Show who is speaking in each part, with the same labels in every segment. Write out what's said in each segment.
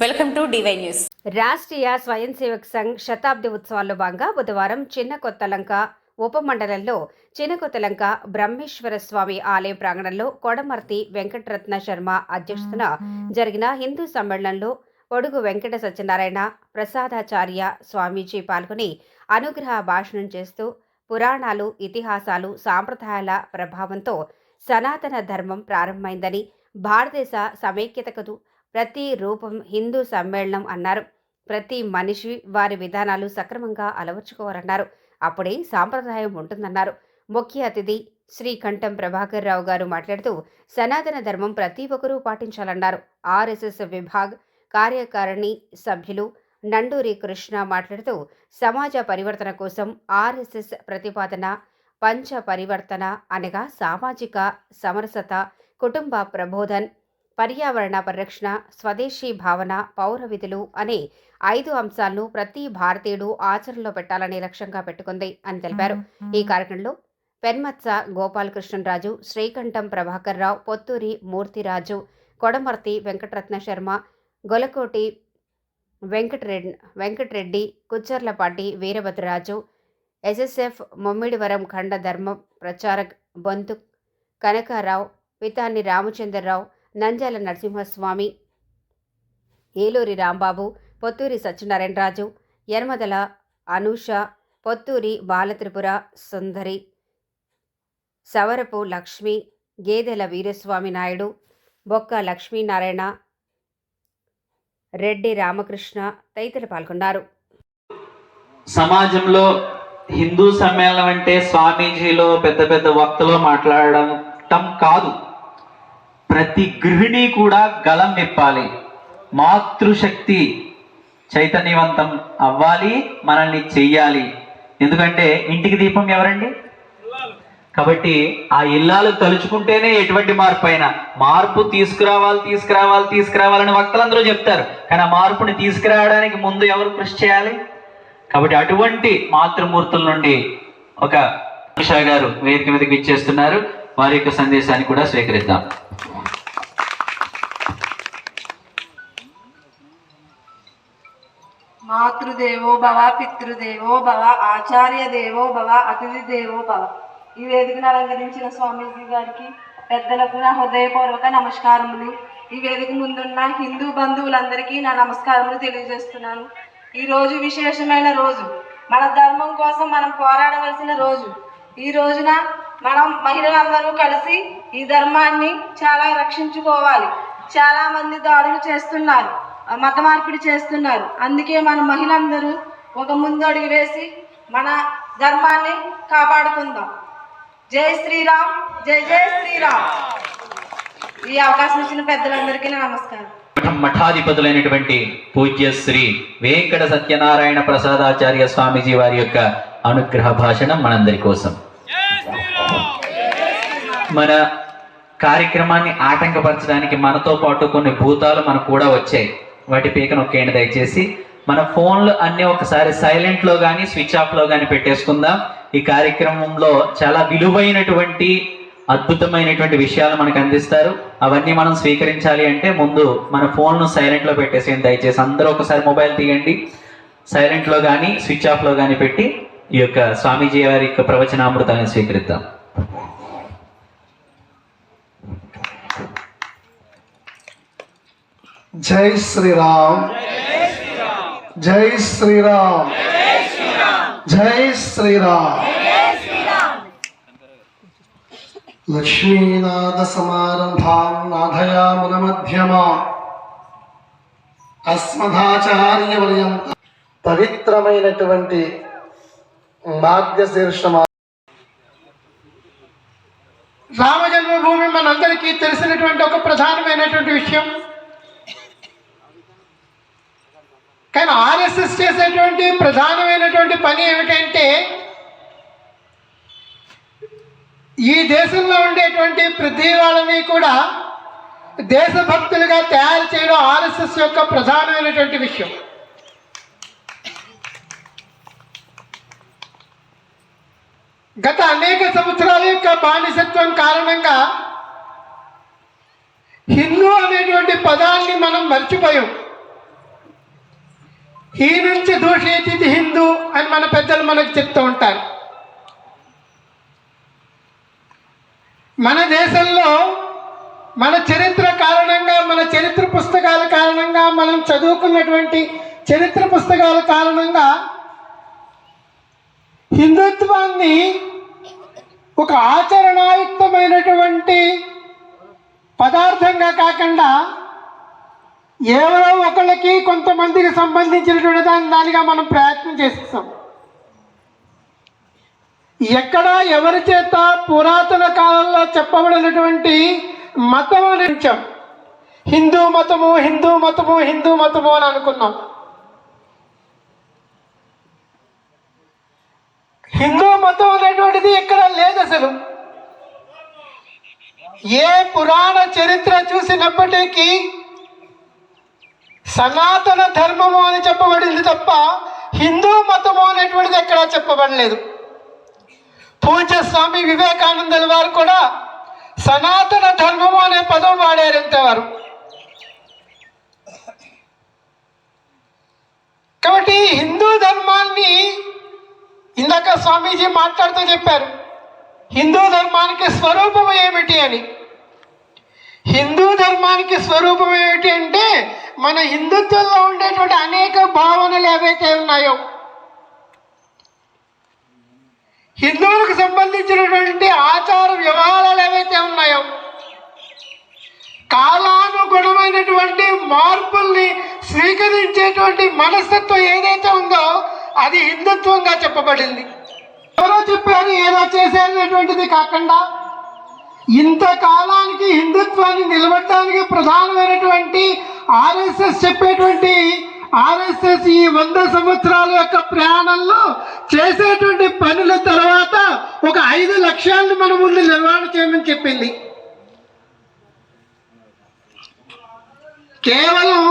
Speaker 1: Welcome to DY news.
Speaker 2: Rashtriya Swayamsevak Sangh శతాబ్ది ఉత్సవాల్లో భాగంగా బుధవారం చిన్న కొత్తలంక ఉపమండలంలో చిన్న కొత్తలంక బ్రహ్మేశ్వర స్వామి ఆలయ ప్రాంగణంలో కొడమర్తి వెంకటరత్న శర్మ అధ్యక్షతన జరిగిన హిందూ సమ్మేళనంలో పొడుగు వెంకట సత్యనారాయణ ప్రసాదాచార్య స్వామీజీ పాల్గొని అనుగ్రహ భాషణం చేస్తూ పురాణాలు, ఇతిహాసాలు, సాంప్రదాయాల ప్రభావంతో సనాతన ధర్మం ప్రారంభమైందని, భారతదేశ సమైక్యతకు ప్రతి రూపం హిందూ సమ్మేళనం అన్నారు. ప్రతి మనిషి వారి విధానాలు సక్రమంగా అలవర్చుకోవాలన్నారు. అప్పుడే సాంప్రదాయం ఉంటుందన్నారు. ముఖ్య అతిథి శ్రీకంఠం ప్రభాకర్ రావు గారు మాట్లాడుతూ సనాతన ధర్మం ప్రతి ఒక్కరూ పాటించాలన్నారు. ఆర్ఎస్ఎస్ విభాగ్ కార్యకారిణి సభ్యులు నండూరి కృష్ణ మాట్లాడుతూ సమాజ పరివర్తన కోసం ఆర్ఎస్ఎస్ ప్రతిపాదన పంచ పరివర్తన అనగా సామాజిక సమరసత, కుటుంబ ప్రబోధన్, పర్యావరణ పరిరక్షణ, స్వదేశీ భావన, పౌర విధులు అనే 5 అంశాలను ప్రతి భారతీయుడు ఆచరణలో పెట్టాలని లక్ష్యంగా పెట్టుకుంది అని తెలిపారు. ఈ కార్యక్రమంలో పెన్మత్స గోపాలకృష్ణరాజు, శ్రీకంఠం ప్రభాకర్ రావు, పొత్తూరి మూర్తిరాజు, కొడమర్తి వెంకటరత్న శర్మ, గొలకోటి వెంకటరెడ్డి, కుచ్చర్లపాటి వీరభద్రరాజు, ఎస్ఎస్ఎఫ్ ముమ్మిడివరం ఖండ ధర్మ ప్రచారక్ బొంతు కనకారావు, పితాని రామచంద్రరావు, నంజాల నరసింహస్వామి, ఏలూరి రాంబాబు, పొత్తూరి సత్యనారాయణరాజు, యనమదల అనూష, పొత్తూరి బాలత్రిపుర సుందరి, సవరపు లక్ష్మి, గేదెల వీరస్వామి నాయుడు, బొక్క లక్ష్మీనారాయణ, రెడ్డి రామకృష్ణ తదితరులు పాల్గొన్నారు.
Speaker 3: సమాజంలో హిందూ సమ్మేళనం అంటే స్వామీజీలో పెద్ద పెద్ద వక్తలో మాట్లాడటం కాదు. ప్రతి గృహిణి కూడా గలం విప్పాలి, మాతృశక్తి చైతన్యవంతం అవ్వాలి, మనల్ని చెయ్యాలి. ఎందుకంటే ఇంటికి దీపం ఎవరండి? కాబట్టి ఆ ఇల్లాలు తలుచుకుంటేనే ఎటువంటి మార్పు అయినా, మార్పు తీసుకురావాలని వక్తలందరూ చెప్తారు. కానీ ఆ మార్పుని తీసుకురావడానికి ముందు ఎవరు కృషి చేయాలి? కాబట్టి అటువంటి మాతృమూర్తుల నుండి ఒక ఉషా గారు వేదిక మీదకి ఇచ్చేస్తున్నారు. వారి యొక్క సందేశాన్ని కూడా స్వీకరిద్దాం.
Speaker 4: మాతృదేవో భవ, పితృదేవో భవ, ఆచార్య దేవో భవ, అతిథి దేవో భవ. ఈ వేదికను అలంకరించిన స్వామీజీ గారికి, పెద్దలకు నా హృదయపూర్వక నమస్కారములు. ఈ వేదిక ముందున్న హిందూ బంధువులందరికీ నా నమస్కారములు తెలియజేస్తున్నాను. ఈ రోజు విశేషమైన రోజు, మన ధర్మం కోసం మనం పోరాడవలసిన రోజు. ఈ రోజున మనం మహిళలందరూ కలిసి ఈ ధర్మాన్ని చాలా రక్షించుకోవాలి. చాలా మంది దాడులు చేస్తున్నారు, మత మార్పిడి చేస్తున్నారు. అందుకే మన మహిళలందరూ ఒక ముందడుగు వేసి మన ధర్మాన్ని కాపాడుకుందాం. జై శ్రీరామ్, జై జై శ్రీరామ్. ఈ అవకాశం ఇచ్చిన పెద్దలందరికీ నమస్కారం.
Speaker 3: మఠాధిపతులైనటువంటి పూజ్య శ్రీ వెంకట సత్యనారాయణ ప్రసాదాచార్య స్వామీజీ వారి యొక్క అనుగ్రహ భాషణం మనందరి కోసం. మన కార్యక్రమాన్ని ఆటంకపరచడానికి మనతో పాటు కొన్ని భూతాలు మనకు కూడా వచ్చాయి. వాటి పీక నొక్కేయండి దయచేసి. మన ఫోన్లు అన్నీ ఒకసారి సైలెంట్లో కానీ స్విచ్ ఆఫ్లో కానీ పెట్టేసుకుందాం. ఈ కార్యక్రమంలో చాలా విలువైనటువంటి అద్భుతమైనటువంటి విషయాలు మనకు అందిస్తారు. అవన్నీ మనం స్వీకరించాలి అంటే ముందు మన ఫోన్ను సైలెంట్లో పెట్టేసేయండి దయచేసి. అందరూ ఒకసారి మొబైల్ తీయండి, సైలెంట్లో కానీ స్విచ్ ఆఫ్లో కానీ పెట్టి ఈ యొక్క స్వామీజీ వారి యొక్క ప్రవచనామృతాన్ని స్వీకరిద్దాం.
Speaker 5: జై శ్రీరామ్, జై శ్రీరామ్, జై శ్రీరామ్. లక్ష్మీనాథ సమారంభాం నాథయామున మధ్యమా అస్మదాచార్య పర్యంత. పవిత్రమైనటువంటి మార్గశీర్ష రామ జన్మభూమి మనందరికీ తెలిసినటువంటి ఒక ప్రధానమైనటువంటి విషయం. కానీ ఆర్ఎస్ఎస్ చేసేటువంటి ప్రధానమైనటువంటి పని ఏమిటంటే, ఈ దేశంలో ఉండేటువంటి ప్రతి వాళ్ళని కూడా దేశభక్తులుగా తయారు చేయడం ఆర్ఎస్ఎస్ యొక్క ప్రధానమైనటువంటి విషయం. గత అనేక సంవత్సరాల యొక్క బానిసత్వం కారణంగా హిందూ అనేటువంటి పదాన్ని మనం మర్చిపోయాం. ఈ నుంచి దూషించింది హిందూ అని మన పెద్దలు మనకు చెప్తూ ఉంటారు. మన దేశంలో మన చరిత్ర కారణంగా, మన చరిత్ర పుస్తకాల కారణంగా, మనం చదువుకున్నటువంటి చరిత్ర పుస్తకాల కారణంగా హిందుత్వాన్ని ఒక ఆచరణాయుక్తమైనటువంటి పదార్థంగా కాకుండా ఎవరో ఒకళ్ళకి కొంతమందికి సంబంధించినటువంటి దానిగా మనం ప్రయత్నం చేస్తాం. ఎక్కడ ఎవరి చేత పురాతన కాలంలో చెప్పబడినటువంటి మతం అనించాం. హిందూ మతము హిందూ మతము హిందూ మతము అని అనుకున్నాం. హిందూ మతం అనేటువంటిది ఎక్కడ లేదు అసలు. ఏ పురాణ చరిత్ర చూసినప్పటికీ సనాతన ధర్మము అని చెప్పబడింది తప్ప హిందూ మతము అనేటువంటిది ఎక్కడా చెప్పబడలేదు. పూజ్య స్వామి వివేకానందుల వారు కూడా సనాతన ధర్మము అనే పదం వాడారంతవారు. కాబట్టి హిందూ ధర్మాన్ని ఇందాక స్వామీజీ మాట్లాడుతూ చెప్పారు, హిందూ ధర్మానికి స్వరూపం ఏమిటి అని. హిందూ ధర్మానికి స్వరూపం ఏమిటి అంటే మన హిందుత్వంలో ఉండేటువంటి అనేక భావనలు ఏవైతే ఉన్నాయో, హిందువులకు సంబంధించినటువంటి ఆచార వ్యవహారాలు ఏవైతే ఉన్నాయో, కాలానుగుణమైనటువంటి మార్పుల్ని స్వీకరించేటువంటి మనస్తత్వం ఏదైతే ఉందో అది హిందుత్వంగా చెప్పబడింది. ఎవరో చెప్పారు ఏదో చేసేటటువంటిది కాకుండా ఇంతకాలానికి హిందుత్వాన్ని నిలబడటానికి ప్రధానమైనటువంటి ఆర్ఎస్ఎస్ చెప్పేటువంటి ఆర్ఎస్ఎస్ ఈ 100 సంవత్సరాల యొక్క ప్రయాణంలో చేసేటువంటి పనుల తర్వాత ఒక 5 లక్ష్యాలను మన ముందు నిర్వహణ చేయమని చెప్పింది. కేవలం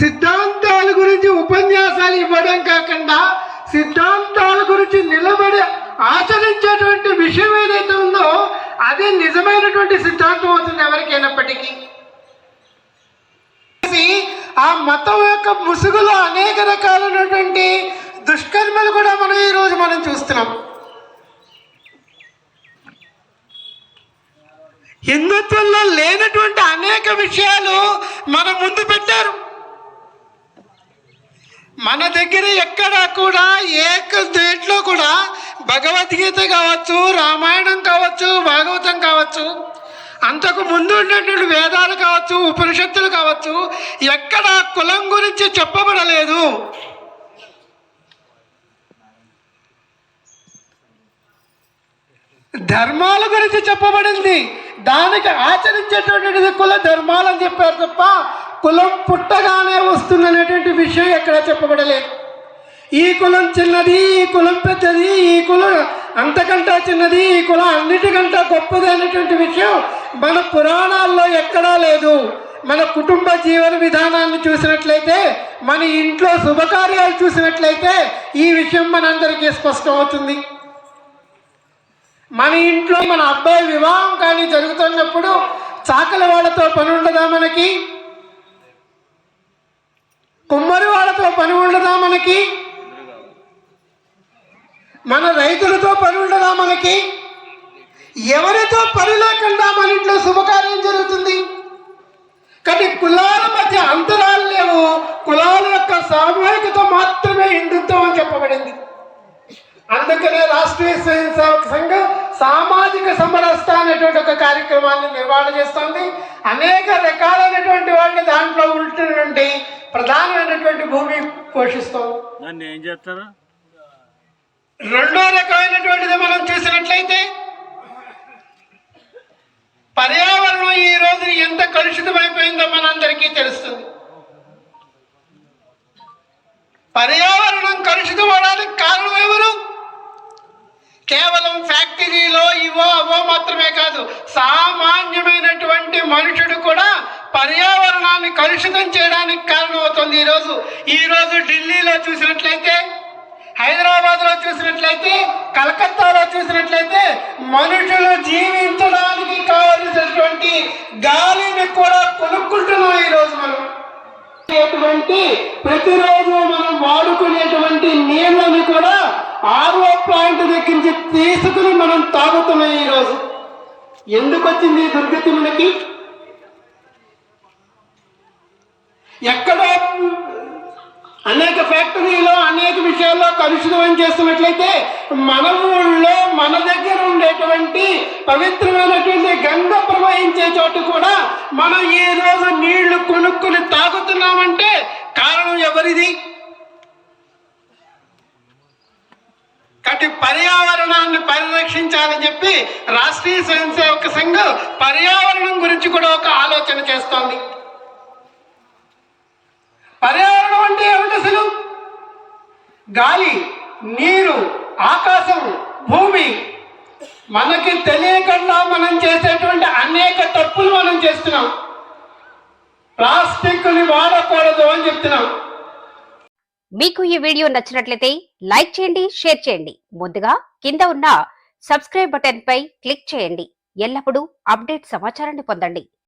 Speaker 5: సిద్ధాంతాల గురించి ఉపన్యాసాలు ఇవ్వడం కాకుండా సిద్ధాంతాల గురించి నిలబడి ఆచరించేటువంటి విషయం ఏదైతే ఉందో అది నిజమైనటువంటి సిద్ధాంతం అవుతుంది ఎవరికైనప్పటికీ. ఆ మతం యొక్క ముసుగులో అనేక రకాలైనటువంటి దుష్కర్మలు కూడా మనం ఈరోజు చూస్తున్నాం. హిందుత్వంలో లేనటువంటి అనేక విషయాలు మన ముందు పెట్టారు. మన దగ్గర ఎక్కడా కూడా దేంట్లో కూడా భగవద్గీత కావచ్చు, రామాయణం కావచ్చు, భాగవతం కావచ్చు, అంతకు ముందు ఉన్నటువంటి వేదాలు కావచ్చు, ఉపనిషత్తులు కావచ్చు, ఎక్కడ కులం గురించి చెప్పబడలేదు. ధర్మాల గురించి చెప్పబడింది. దానికి ఆచరించేటటువంటిది కుల ధర్మాలు అని చెప్పారు తప్ప కులం పుట్టగానే వస్తుందనేటువంటి విషయం ఎక్కడ చెప్పబడలేదు. ఈ కులం చిన్నది, ఈ కులం పెద్దది, ఈ కులం అంతకంటే చిన్నది, ఈ కులం అన్నిటికంటే గొప్పది అనేటువంటి విషయం మన పురాణాల్లో ఎక్కడా లేదు. మన కుటుంబ జీవన విధానాన్ని చూసినట్లయితే, మన ఇంట్లో శుభకార్యాలు చూసినట్లయితే ఈ విషయం మనందరికీ స్పష్టమవుతుంది. మన ఇంట్లో మన అబ్బాయి వివాహం కానీ జరుగుతున్నప్పుడు చాకలి వాళ్ళతో పని ఉండదా మనకి? కుమ్మరి వాళ్ళతో పని ఉండదా మనకి? మన రైతులతో పని ఉండదా మనకి? ఎవరితో పని లేకుండా మన ఇంట్లో శుభకార్యం జరుగుతుంది. కానీ కులాల మధ్య అంతరాలు లేవు. కులాల యొక్క సామూహికత మాత్రమే హిందుత్వం అని చెప్పబడింది. అందుకనే రాష్ట్రీయ స్వయం సేవక సంఘం సామాజిక సమరస్త అనేటువంటి ఒక కార్యక్రమాన్ని నిర్వహణ చేస్తుంది. అనేక రకాలైనటువంటి వాళ్ళని దాంట్లో ఉంటున్నటువంటి ప్రధానమైనటువంటి భూమి పోషిస్తుంది.
Speaker 1: దాన్ని ఏం చేస్తారా?
Speaker 5: రెండో రకమైనటువంటిది మనం చూసినట్లయితే పర్యావరణం ఈ రోజు ఎంత కలుషితమైపోయిందో మనందరికీ తెలుస్తుంది. పర్యావరణం కలుషితం అవడానికి కారణం ఎవరు? కేవలం ఫ్యాక్టరీలో ఇవో అవో మాత్రమే కాదు, సామాన్యమైనటువంటి మనుషుడు కూడా పర్యావరణాన్ని కలుషితం చేయడానికి కారణమవుతుంది. ఈరోజు ఢిల్లీలో చూసినట్లయితే, హైదరాబాద్లో చూసినట్లయితే, కలకత్తాలో చూసినట్లయితే మనుషులు జీవించడానికి కావలసినటువంటి గాలిని కూడా కొనుక్కుంటున్నాం ఈరోజు మనం. వచ్చేటువంటి ప్రతిరోజు మనం వాడుకునేటువంటి నీళ్ళని కూడా ఆర్ఓ ప్లాంట్ దగ్గర నుంచి తీసుకుని మనం తాగుతున్నాం ఈరోజు. ఎందుకు వచ్చింది ఈ దుర్గతి మనకి? ఎక్కడో అనేక ఫ్యాక్టరీలో అనేక విషయాల్లో కలుషితం చేస్తున్నట్లయితే మన ఊళ్ళో మన దగ్గర ఉండేటువంటి పవిత్రమైనటువంటి గంగ ప్రవహించే చోటు కూడా మనం ఈ రోజు నీళ్లు కొనుక్కుని తాగుతున్నామంటే కారణం ఎవరిది? కాబట్టి పర్యావరణాన్ని పరిరక్షించాలని చెప్పి రాష్ట్రీయ స్వయం సేవక సంఘం పర్యావరణం గురించి కూడా ఒక ఆలోచన చేస్తోంది. పర్యావరణం అంటే ఏమిటి అసలు? గాలి, నీరు, ఆకాశం, భూమి. మనకి తెలియకుండా మనం చేసేటువంటి అనేక తప్పులు మనం చేస్తున్నాం. ప్లాస్టిక్ని వాడకూడదు అని చెప్తున్నాం.
Speaker 2: మీకు ఈ వీడియో నచ్చినట్లయితే లైక్ చేయండి, షేర్ చేయండి. ముందుగా కింద ఉన్న సబ్స్క్రైబ్ బటన్ పై క్లిక్ చేయండి. ఎల్లప్పుడూ అప్డేట్ సమాచారాన్ని పొందండి.